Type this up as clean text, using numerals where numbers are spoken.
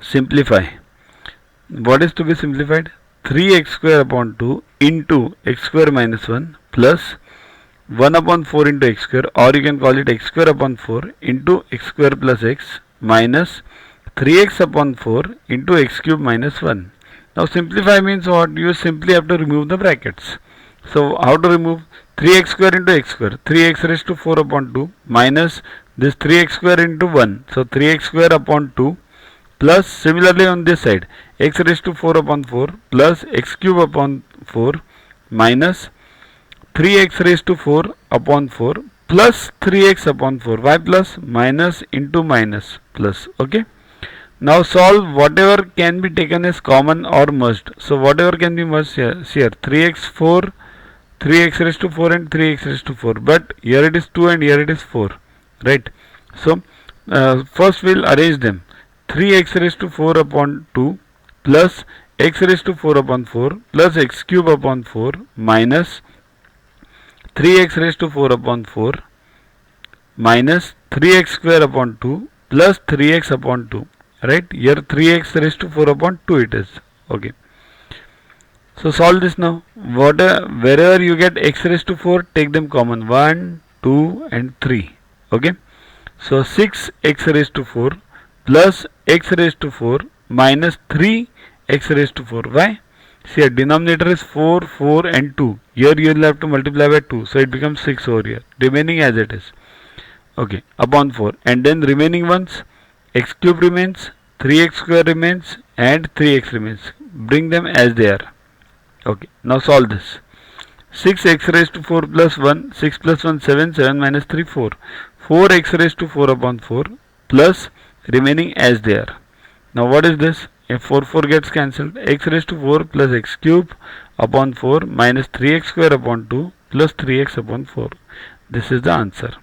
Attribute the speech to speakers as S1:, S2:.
S1: simplify. What is to be simplified? 3x square upon 2 into x square minus 1 plus 1 upon 4 into x square, or you can call it x square upon 4 into x square plus x minus 3x upon 4 into x cube minus 1. Now simplify means what? You simply have to remove the brackets. So how to remove? 3x square into x square, 3x raised to 4 upon 2 minus this 3x square into 1. So 3x square upon 2 plus similarly on this side x raised to 4 upon 4 plus x cube upon 4 minus 3x raised to 4 upon 4 plus 3x upon 4. Why plus? Minus into minus plus. Okay. Now solve whatever can be taken as common or merged. So whatever can be merged here, 3x 4, 3x raised to 4 and 3x raised to 4. But here it is 2 and here it is 4. Right. So first we'll arrange them. 3x raised to 4 upon 2 plus x raised to 4 upon 4 plus x cube upon 4 minus 3x raised to 4 upon 4 minus 3x square upon 2 plus 3x upon 2. Right, here 3x raised to 4 upon 2 it is. Okay. So solve this now. Wherever you get x raised to 4, take them common. 1, 2 and 3. Okay. So 6x raised to 4 plus x raised to 4 minus 3x raised to 4. Why? See, a denominator is 4, 4 and 2. Here you will have to multiply by 2. So it becomes 6 over here. Remaining as it is. Okay. Upon 4. And then remaining ones, x cube remains, 3x square remains and 3x remains. Bring them as they are. Okay. Now solve this. 6x raised to 4 plus 1. 6 plus 1, 7. 7 minus 3, 4. 4x raised to 4 upon 4 plus remaining as they are. Now what is this? If 4 gets cancelled, x raised to 4 plus x cube upon 4 minus 3x square upon 2 plus 3x upon 4. This is the answer.